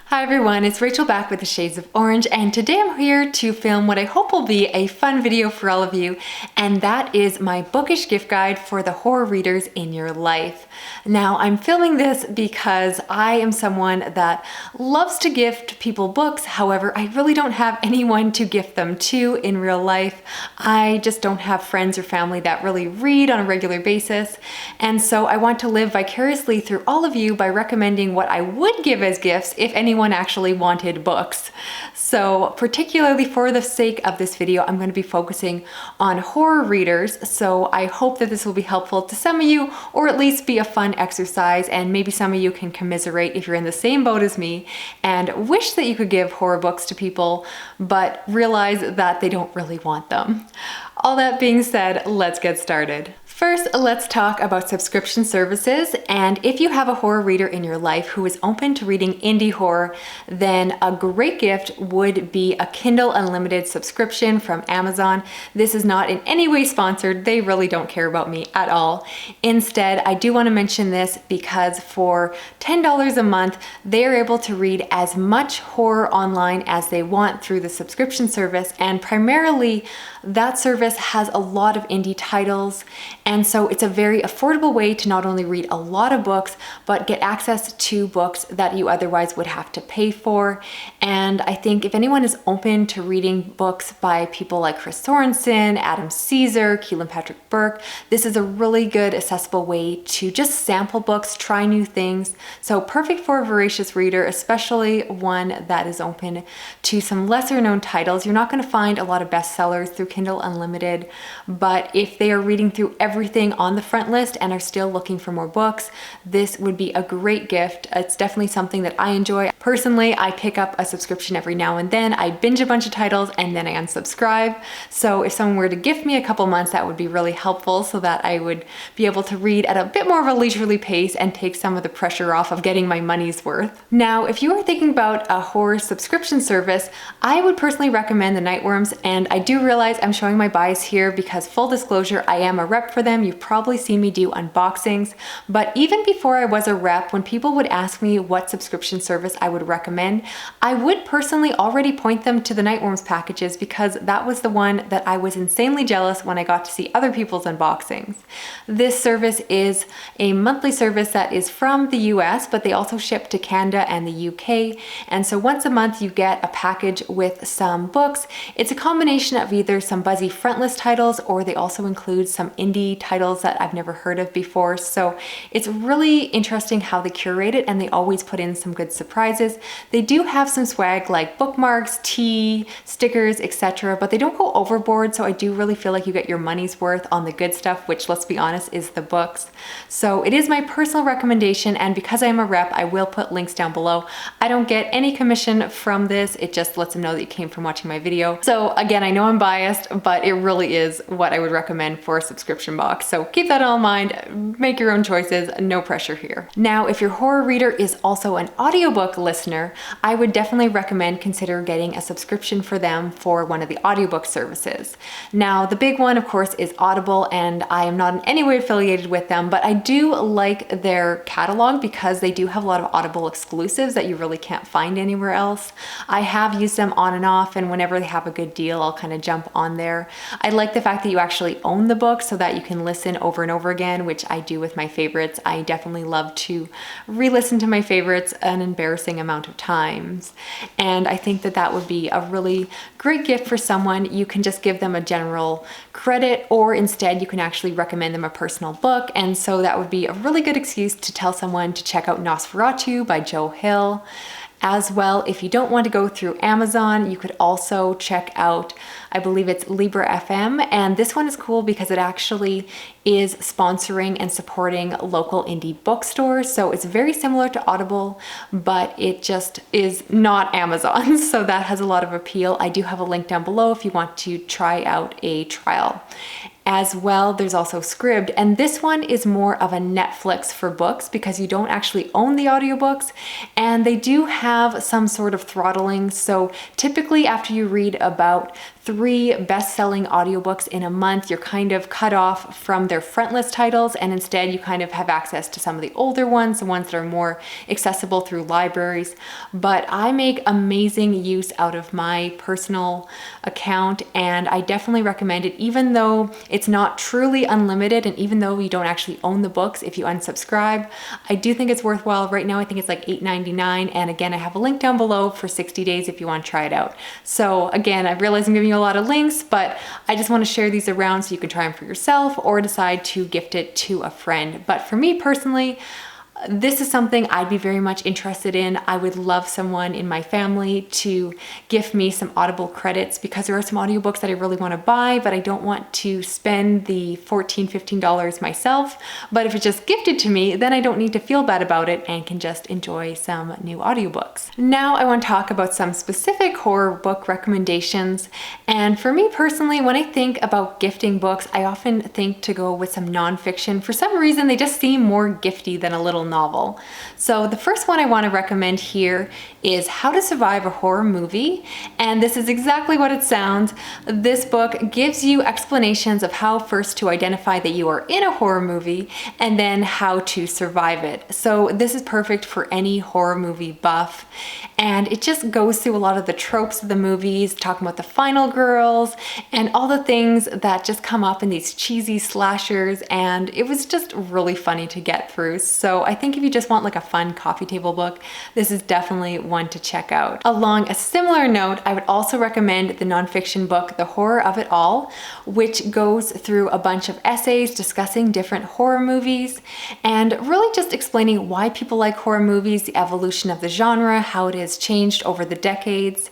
Hi everyone, it's Rachel back with the Shades of Orange, and today I'm here to film what I hope will be a fun video for all of you, and that is my bookish gift guide for the horror readers in your life. Now, I'm filming this because I am someone that loves to gift people books. However, I really don't have anyone to gift them to in real life. I just don't have friends or family that really read on a regular basis, and so I want to live vicariously through all of you by recommending what I would give as gifts if anyone actually wanted books. So particularly for the sake of this video, I'm going to be focusing on horror readers. So I hope that this will be helpful to some of you, or at least be a fun exercise, and maybe some of you can commiserate if you're in the same boat as me and wish that you could give horror books to people, but realize that they don't really want them. All that being said, let's get started. First, let's talk about subscription services, and if you have a horror reader in your life who is open to reading indie horror, then a great gift would be a Kindle Unlimited subscription from Amazon. This is not in any way sponsored. They really don't care about me at all. Instead, I do want to mention this because for $10 a month, they are able to read as much horror online as they want through the subscription service, and primarily that service has a lot of indie titles. And so it's a very affordable way to not only read a lot of books, but get access to books that you otherwise would have to pay for. And I think if anyone is open to reading books by people like Chris Sorensen, Adam Caesar, Keelan Patrick Burke, this is a really good accessible way to just sample books, try new things. So perfect for a voracious reader, especially one that is open to some lesser known titles. You're not going to find a lot of bestsellers through Kindle Unlimited, but if they are reading through everything on the front list and are still looking for more books, this would be a great gift. It's definitely something that I enjoy. Personally, I pick up a subscription every now and then. I binge a bunch of titles and then I unsubscribe. So if someone were to gift me a couple months, that would be really helpful so that I would be able to read at a bit more of a leisurely pace and take some of the pressure off of getting my money's worth. Now, if you are thinking about a horror subscription service, I would personally recommend the Nightworms, and I do realize I'm showing my bias here because, full disclosure, I am a rep for them. You've probably seen me do unboxings, but even before I was a rep, when people would ask me what subscription service I would recommend, I would personally already point them to the Nightworms packages because that was the one that I was insanely jealous when I got to see other people's unboxings. This service is a monthly service that is from the US, but they also ship to Canada and the UK. And so once a month you get a package with some books. It's a combination of either some buzzy frontlist titles, or they also include some indie titles that I've never heard of before. So it's really interesting how they curate it, and they always put in some good surprises. They do have some swag like bookmarks, tea, stickers, etc., but they don't go overboard. So I do really feel like you get your money's worth on the good stuff, which, let's be honest, is the books. So it is my personal recommendation, and because I am a rep, I will put links down below. I don't get any commission from this. It just lets them know that you came from watching my video. So again, I know I'm biased, but it really is what I would recommend for a subscription box. So keep that all in mind, make your own choices, no pressure here. Now, if your horror reader is also an audiobook listener, I would definitely recommend consider getting a subscription for them for one of the audiobook services. Now, the big one, of course, is Audible, and I am not in any way affiliated with them, but I do like their catalog because they do have a lot of Audible exclusives that you really can't find anywhere else. I have used them on and off, and whenever they have a good deal, I'll kind of jump on there. I like the fact that you actually own the book so that you can listen over and over again, which I do with my favorites. I definitely love to re-listen to my favorites an embarrassing amount of times. And I think that that would be a really great gift for someone. You can just give them a general credit, or instead you can actually recommend them a personal book. And so that would be a really good excuse to tell someone to check out Nosferatu by Joe Hill. As well, if you don't want to go through Amazon, you could also check out, I believe it's Libra FM, and this one is cool because it actually is sponsoring and supporting local indie bookstores. So it's very similar to Audible, but it just is not Amazon. So that has a lot of appeal. I do have a link down below if you want to try out a trial. As well, there's also Scribd, and this one is more of a Netflix for books because you don't actually own the audiobooks, and they do have some sort of throttling. So typically after you read about 3 best-selling audiobooks in a month, you're kind of cut off from their frontlist titles, and instead you kind of have access to some of the older ones, the ones that are more accessible through libraries. But I make amazing use out of my personal account, and I definitely recommend it, even though it's not truly unlimited, and even though you don't actually own the books if you unsubscribe. I do think it's worthwhile. Right now I think it's like $8.99, and again, I have a link down below for 60 days if you want to try it out. So again, I realize I'm giving you a lot of links, but I just want to share these around so you can try them for yourself or decide to gift it to a friend. But for me personally, this is something I'd be very much interested in. I would love someone in my family to gift me some Audible credits, because there are some audiobooks that I really want to buy, but I don't want to spend the $14, $15 myself. But if it's just gifted to me, then I don't need to feel bad about it and can just enjoy some new audiobooks. Now I want to talk about some specific horror book recommendations. And for me personally, when I think about gifting books, I often think to go with some nonfiction. For some reason, they just seem more gifty than a little novel. So the first one I want to recommend here is How to Survive a Horror Movie, and this is exactly what it sounds. This book gives you explanations of how first to identify that you are in a horror movie and then how to survive it. So this is perfect for any horror movie buff, and it just goes through a lot of the tropes of the movies, talking about the final girls and all the things that just come up in these cheesy slashers, and it was just really funny to get through. So I think if you just want like a fun coffee table book, this is definitely one to check out. Along a similar note, I would also recommend the nonfiction book, The Horror of It All, which goes through a bunch of essays discussing different horror movies and really just explaining why people like horror movies, the evolution of the genre, how it has changed over the decades.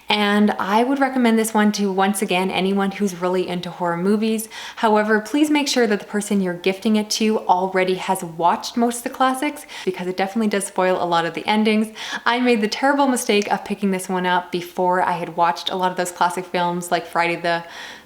And I would recommend this one to, once again, anyone who's really into horror movies. However, please make sure that the person you're gifting it to already has watched most of the classics, because it definitely does spoil a lot of the endings. I made the terrible mistake of picking this one up before I had watched a lot of those classic films like Friday the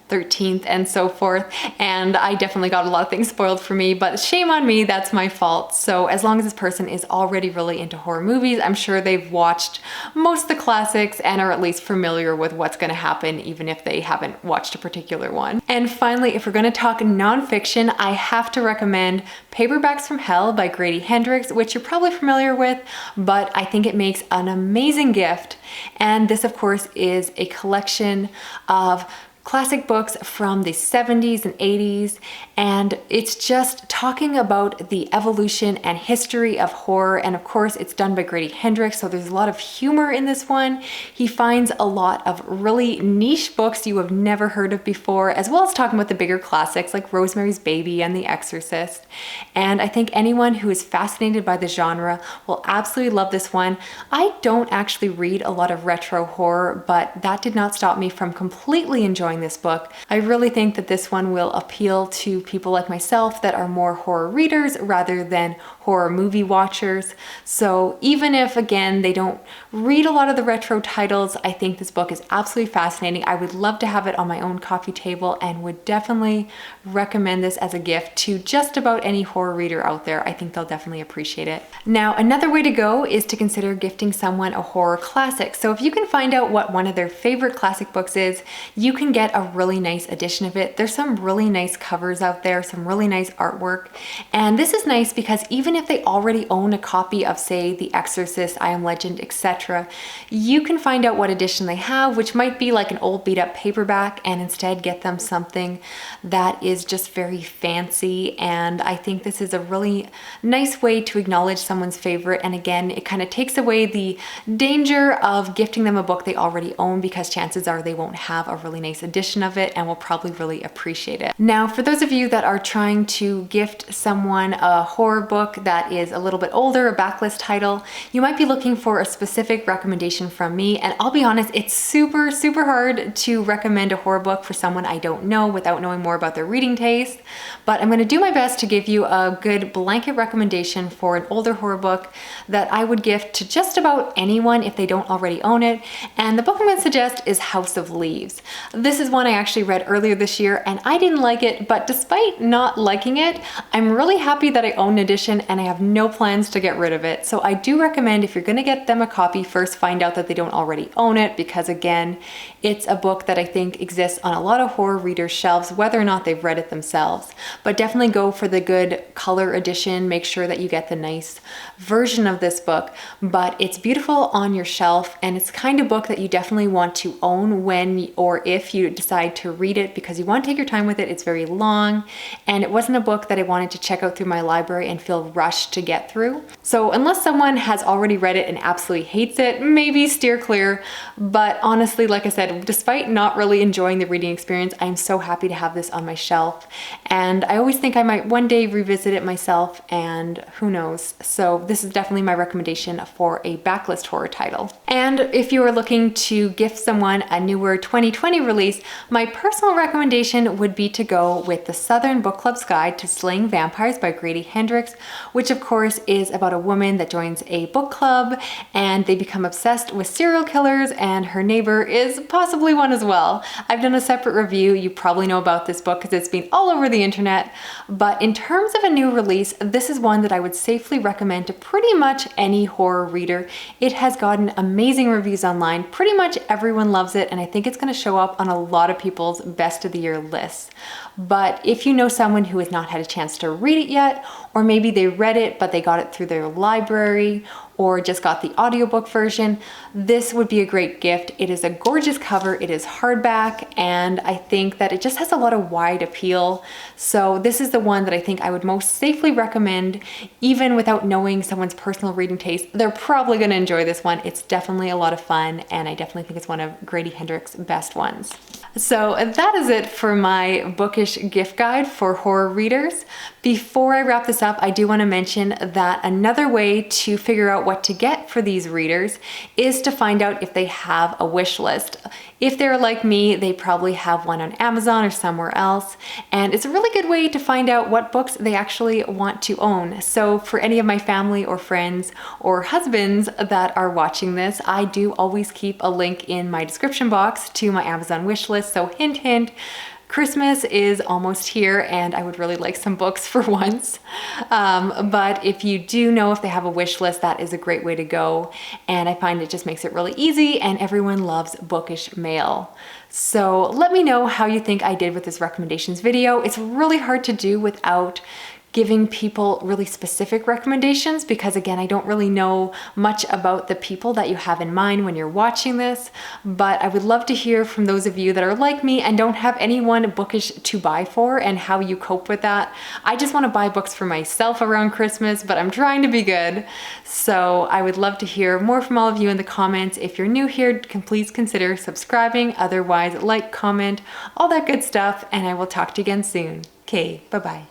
13th and so forth, and I definitely got a lot of things spoiled for me, but shame on me, that's my fault. So as long as this person is already really into horror movies, I'm sure they've watched most of the classics and are at least familiar with what's going to happen, even if they haven't watched a particular one. And finally, if we're going to talk nonfiction, I have to recommend Paperbacks from Hell by Grady Hendrix, which you're probably familiar with, but I think it makes an amazing gift. And this, of course, is a collection of classic books from the 70s and 80s, and it's just talking about the evolution and history of horror. And of course, it's done by Grady Hendrix, so there's a lot of humor in this one. He finds a lot of really niche books you have never heard of before, as well as talking about the bigger classics like Rosemary's Baby and The Exorcist. And I think anyone who is fascinated by the genre will absolutely love this one. I don't actually read a lot of retro horror, but that did not stop me from completely enjoying this book. I really think that this one will appeal to people like myself that are more horror readers rather than horror movie watchers. So even if, again, they don't read a lot of the retro titles, I think this book is absolutely fascinating. I would love to have it on my own coffee table and would definitely recommend this as a gift to just about any horror reader out there. I think they'll definitely appreciate it. Now, another way to go is to consider gifting someone a horror classic. So if you can find out what one of their favorite classic books is, you can get a really nice edition of it. There's some really nice covers out there, some really nice artwork. And this is nice because even if they already own a copy of, say, The Exorcist, I Am Legend, etc., you can find out what edition they have, which might be like an old beat up paperback, and instead get them something that is just very fancy. And I think this is a really nice way to acknowledge someone's favorite. And again, it kind of takes away the danger of gifting them a book they already own, because chances are they won't have a really nice edition of it and will probably really appreciate it. Now, for those of you that are trying to gift someone a horror book that is a little bit older, a backlist title, you might be looking for a specific recommendation from me. And I'll be honest, it's super hard to recommend a horror book for someone I don't know without knowing more about their reading taste. But I'm going to do my best to give you a good blanket recommendation for an older horror book that I would gift to just about anyone if they don't already own it. And the book I'm going to suggest is House of Leaves. This This is one I actually read earlier this year and I didn't like it, but despite not liking it, I'm really happy that I own an edition and I have no plans to get rid of it. So I do recommend, if you're gonna get them a copy, first find out that they don't already own it, because again, it's a book that I think exists on a lot of horror readers' shelves, whether or not they've read it themselves. But definitely go for the good color edition. Make sure that you get the nice version of this book, but it's beautiful on your shelf, and it's the kind of book that you definitely want to own when or if you decide to read it, because you want to take your time with it. It's very long, and it wasn't a book that I wanted to check out through my library and feel rushed to get through. So unless someone has already read it and absolutely hates it, maybe steer clear. But honestly, like I said, despite not really enjoying the reading experience, I'm so happy to have this on my shelf, and I always think I might one day revisit it myself, and who knows. So this is definitely my recommendation for a backlist horror title. And if you are looking to gift someone a newer 2020 release, my personal recommendation would be to go with the Southern Book Club's Guide to Slaying Vampires by Grady Hendrix, which of course is about a woman that joins a book club and they become obsessed with serial killers, and her neighbor is possibly one as well. I've done a separate review. You probably know about this book because it's been all over the internet. But in terms of a new release, this is one that I would safely recommend to pretty much any horror reader. It has gotten amazing reviews online. Pretty much everyone loves it, and I think it's going to show up on a lot of people's best of the year lists. But if you know someone who has not had a chance to read it yet, or maybe they read it but they got it through their library or just got the audiobook version, this would be a great gift. It is a gorgeous cover, it is hardback, and I think that it just has a lot of wide appeal. So this is the one that I think I would most safely recommend, even without knowing someone's personal reading taste. They're probably gonna enjoy this one. It's definitely a lot of fun, and I definitely think it's one of Grady Hendrix's best ones. So that is it for my bookish gift guide for horror readers. Before I wrap this up, I do want to mention that another way to figure out what to get for these readers is to find out if they have a wish list. If they're like me, they probably have one on Amazon or somewhere else, and it's a really good way to find out what books they actually want to own. So for any of my family or friends or husbands that are watching this, I do always keep a link in my description box to my Amazon wish list. So hint, hint, Christmas is almost here and I would really like some books for once. But if you do know if they have a wish list, that is a great way to go. And I find it just makes it really easy, and everyone loves bookish mail. So let me know how you think I did with this recommendations video. It's really hard to do without giving people really specific recommendations, because again, I don't really know much about the people that you have in mind when you're watching this. But I would love to hear from those of you that are like me and don't have anyone bookish to buy for, and how you cope with that. I just want to buy books for myself around Christmas, but I'm trying to be good. So I would love to hear more from all of you in the comments. If you're new here, please consider subscribing. Otherwise, like, comment, all that good stuff, and I will talk to you again soon. Okay, bye-bye.